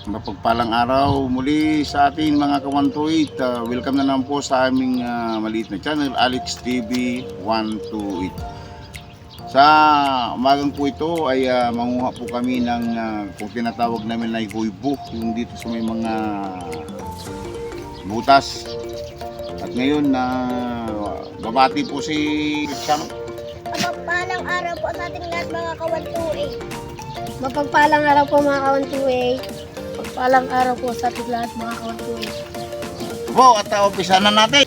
Mapagpalang araw muli sa ating mga kawantuit. Welcome na naman po sa aming maliit na channel, Alex TV 128. Sa umagang po ito ay manguha po kami ng kung tinatawag namin na huibo, yung dito sa may mga butas. At ngayon babati po si Chang. Mapagpalang araw po sa ating lahat mga kawantuig. Mapagpalang araw po mga kawantuig. Mapagpalang araw po sa ating lahat mga kawantuig. Po, at umpisa na natin.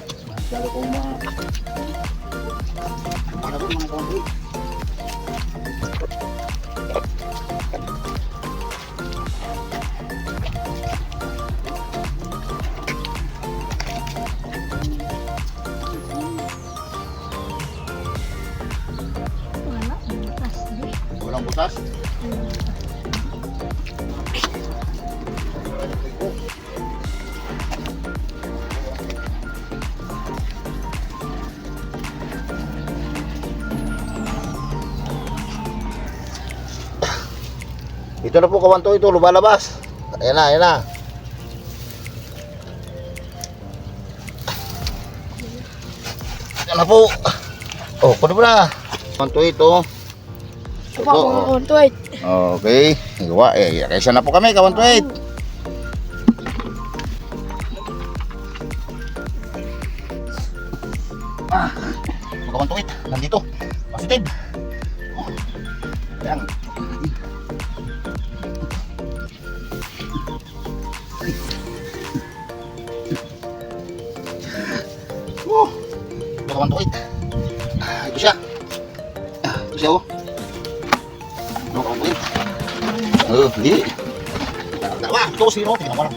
Wala, butas din. Walang butas. Ito na po kawanto, ito lumalabas. Ayan na, ayan na. Ayan na po. Oh, kunin mo na. Kawanto ito. Ito po mga kawantuig. Okay. Gawa. Kaysa na po kami, kawanto ito. Kawanto ito. Nandito. Positive. Ayan. Ito kawan tuit. Ito siya. Ito siya oh. Ito kawan tuit. Hindi. Tawa. Ito sino. Tingnan mo lang.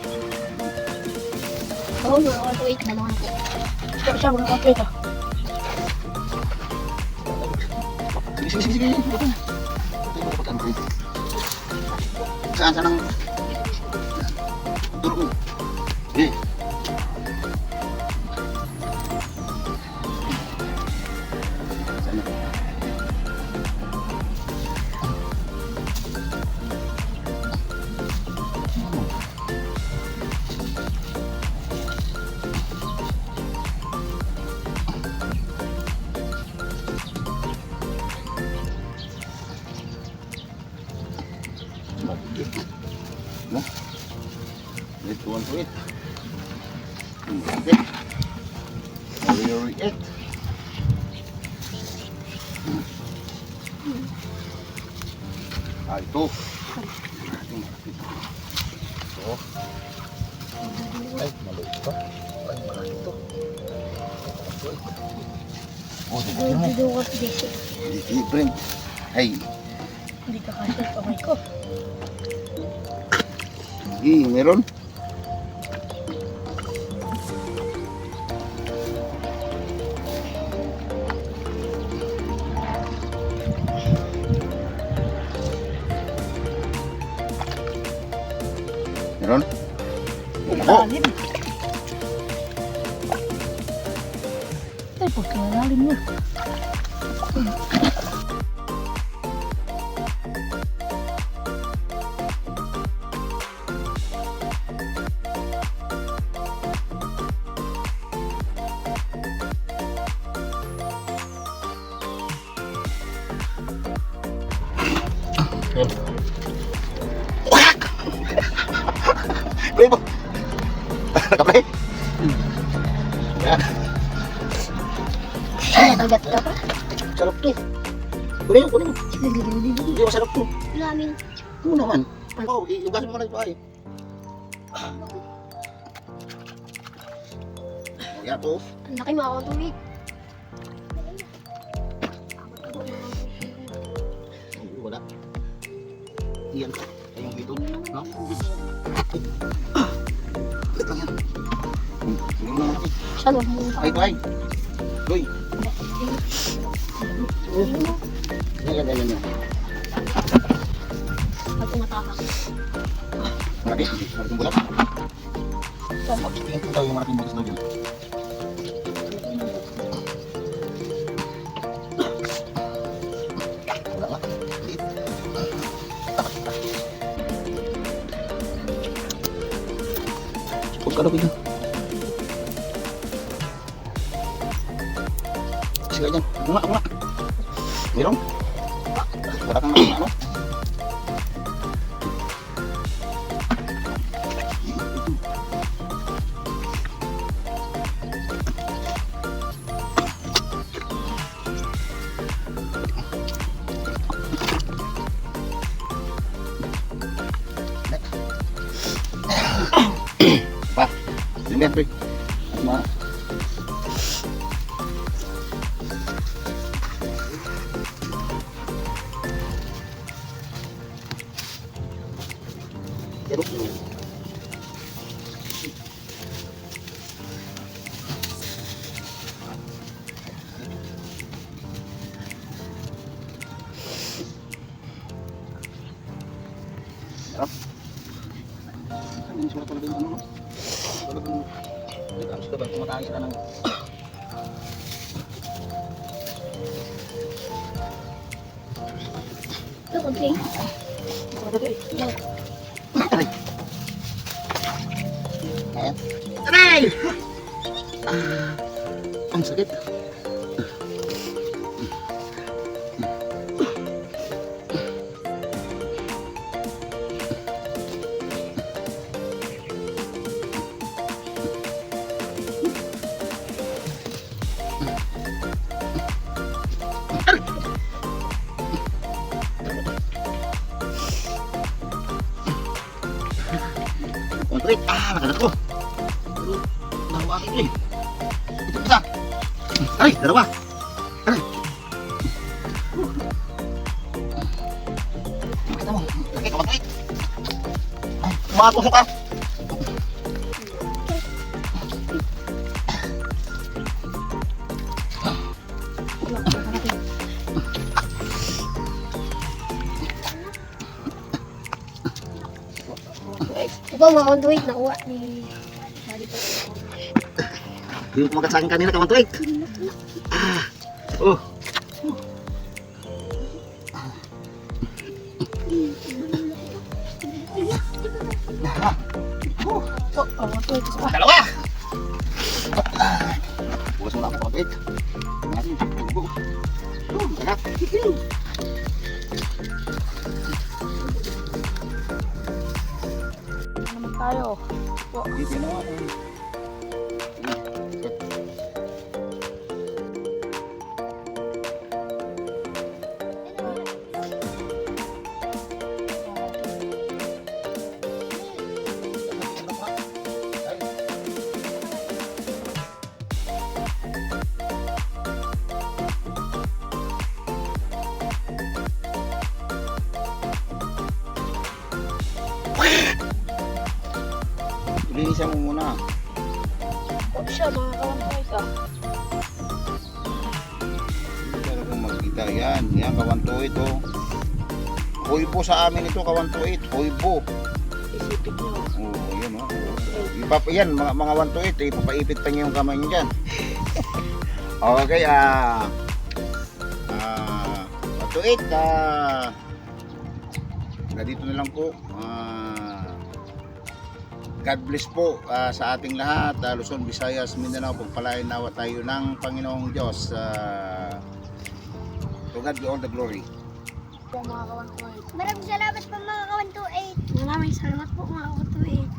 Oo mga kawantuig. Dalawa na po. Ito siya mga kawantuig. Sige. Saan ang turun? Eh. No? Let's go on to it. Okay. Very it. Ito. Ito. Ay, maliit pa. Ay, malaki ito. Oh, tignan mo. Dito ka dito. Different. Ay, Hindi ka kasi kamay ko. meron. Meron? Oh, Lalim. Ay, pagkalalim niya. play mo. Naka-play? Yan. Ay, nagat ka pa. Sarap to. Kunin mo. Hindi masarap to. Namin. Oo naman. Oo, iugasan mo na ito ay. Yan to. Ang laki mga kawantuig. Wala. Yan. Ayun dito. No? Ito lang yan. Siguro na natin. Siya no. Ay, ito ay. Loy. Yan. Pag tumatakas. Malaking bulat. Tingin ko daw yung malaking butas daw yun. Wala nga. Liit. Huwag ka na dyan. Sige dyan. Ako nga. Meron? Wala kang ano? Pa, tingnan pre. Ano? Jeruk dulu. Jeruk. Ini sudah talaga yung ano, no? Talagang hindi ka ba kumakain ka ng Ito, kunting. Aray! Ayan. Aray! Ang sakit. Kontuit, nakagat ko. Pero, nahawakin ko eh. Ito isa. Aray, dalawa. Aray. Makita mo, laki ka kontuit. Ay, umatusok ka. Ito, mga kontuit, nakuha ni Daddy po. Yung kumagat sa akin kanina, kamantuit. Oh. Ito, mga kontuit, isa pa. Dalawa! Bukas mo na ako, kamantuit. Anak. Naman tayo. Po. Dito na ako. Linisan mo muna. Ito siya, mga kontuit. Pero kung makita yan, yan kawantuit oh. Huibo sa amin ito kawantuit, huibo. Isipin nyo. Oh, yun oh. Yan, mga wantuit, ipapaipit pa niyo yung kamay niyo dyan. Okay, wantuit, dito na lang po. God bless po sa ating lahat, Luzon, Visayas, Mindanao, pagpalain nawa tayo ng Panginoong Diyos. To God be all the glory. Po, mga kontuit. Maraming salamat po mga kawan 28. Maraming salamat po, mga kontuit.